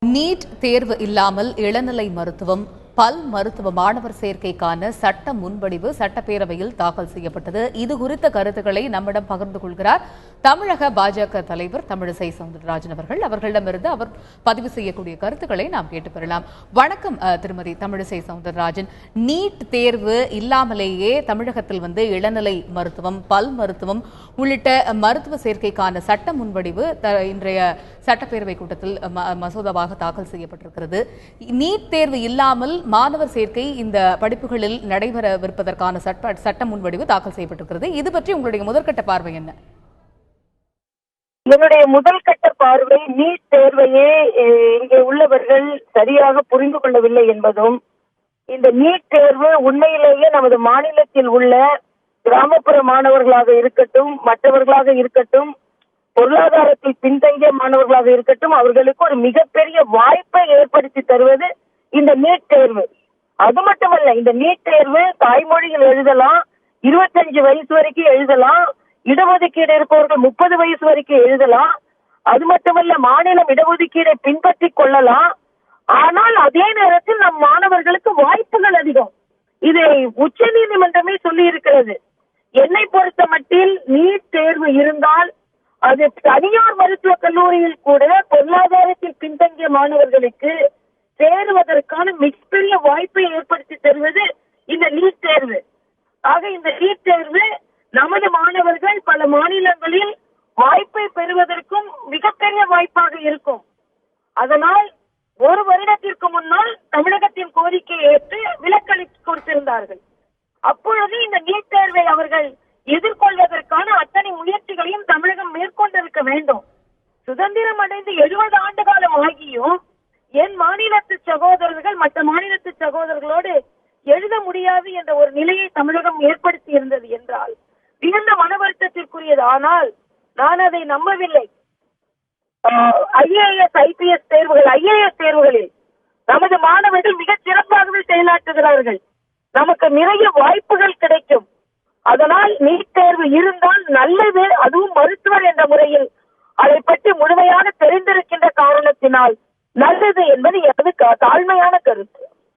NEET தேர்வு இல்லாமல் இளநிலை மருத்துவம், பல் மருத்துவ மாணவர் சேர்க்கைக்கான சட்ட முன்வடிவு சட்டப்பேரவையில் தாக்கல் செய்யப்பட்டது. இது குறித்த கருத்துக்களை நம்மிடம் பகிர்ந்து கொள்கிறார் தமிழக பாஜக தலைவர் தமிழிசை சவுந்தரராஜன் அவர்கள். அவர்களிடமிருந்து அவர் பதிவு செய்யக்கூடிய கருத்துக்களை நாம் கேட்டு பெறலாம். வணக்கம் திருமதி தமிழிசை சவுந்தரராஜன். நீட் தேர்வு இல்லாமலேயே தமிழகத்தில் இளநிலை மருத்துவம், பல் மருத்துவம் உள்ளிட்ட மருத்துவ சேர்க்கைக்கான சட்ட முன்வடிவு இன்றைய சட்டப்பேரவை கூட்டத்தில் மசோதாவாக தாக்கல் செய்யப்பட்டிருக்கிறது. நீட் தேர்வு இல்லாமல் மாணவர் சேர்க்கை இந்த படிப்புகளில் நடைபெறவிருப்பதற்கான சட்ட முன்வடிவு தாக்கல் செய்யப்பட்டிருக்கிறது. இது பற்றி உங்களுடைய முதற்கட்ட பார்வை என்ன? என்னுடைய முதல் கட்ட பார்வை, நீட் தேர்வையே இங்கே உள்ளவர்கள் சரியாக புரிந்து கொள்ளவில்லை என்பதும், இந்த நீட் தேர்வு உண்மையிலேயே நமது மாநிலத்தில் உள்ள கிராமப்புற மாணவர்களாக இருக்கட்டும், மற்றவர்களாக இருக்கட்டும், பொருளாதாரத்தில் பின்தங்கிய மாணவர்களாக இருக்கட்டும், அவர்களுக்கு ஒரு மிகப்பெரிய வாய்ப்பை ஏற்படுத்தி தருவது இந்த நீட் தேர்வு. அது மட்டுமல்ல, இந்த நீட் தேர்வு தாய்மொழியில் எழுதலாம், 25 வயசு வரைக்கும் எழுதலாம், இடஒதுக்கீடு இருப்பவர்கள் 30 வயசு வரைக்கும் எழுதலாம். அது மட்டுமல்ல, மாநிலம் இடஒதுக்கீடை பின்பற்றிக் கொள்ளலாம். ஆனால் அதே நேரத்தில் நம் மாணவர்களுக்கு வாய்ப்புகள் அதிகம். இதை உச்ச நீதிமன்றமே சொல்லி இருக்கிறது. என்னை பொறுத்த மட்டில் நீட் தேர்வு இருந்தால் அது தனியார் மருத்துவக் கல்லூரியில் கூட பொருளாதாரத்தில் பின்தங்கிய மாணவர்களுக்கு சேருவதற்கான மிகப்பெரிய வாய்ப்பை ஏற்படுத்தி தருவது இந்த நீட் தேர்வு. ஆக இந்த நீட் தேர்வு நமது மாணவர்கள் பல மாநிலங்களில் வாய்ப்பை பெறுவதற்கும் மிகப்பெரிய வாய்ப்பாக இருக்கும். அதனால் ஒரு வருடத்திற்கு முன்னால் தமிழகத்தின் கோரிக்கையை ஏற்று விலக்களி கொடுத்திருந்தார்கள். அப்பொழுது இந்த நீட் தேர்வை அவர்கள் எதிர்கொள்வதற்கான அத்தனை முயற்சிகளையும் தமிழகம் மேற்கொண்டிருக்க வேண்டும். சுதந்திரம் அடைந்து 70 ஆண்டு காலம் ஆகியும் என் மாநிலத்து சகோதரர்கள் மற்ற மாநிலத்து சகோதரர்களோடு எழுத முடியாது என்ற ஒரு நிலையை தமிழகம் ஏற்படுத்தி இருந்தது என்றால் மிகுந்த மன வருத்தத்திற்குரியது. ஆனால் நான் அதை நம்பவில்லை. IAS, IPS தேர்வுகள், IAS தேர்வுகளில் நமது மாணவர்கள் மிகச் சிறப்பாகவே செயலாற்றுகிறார்கள். நமக்கு நிறைய வாய்ப்புகள் கிடைக்கும். அதனால் நீட் தேர்வு இருந்தால் நல்லது. அதுவும் மருத்துவர் என்ற முறையில் அதை பற்றி முழுமையாக தெரிந்திருக்கின்ற காரணத்தினால் நல்லது என்பது எனது தாழ்மையான கருத்து.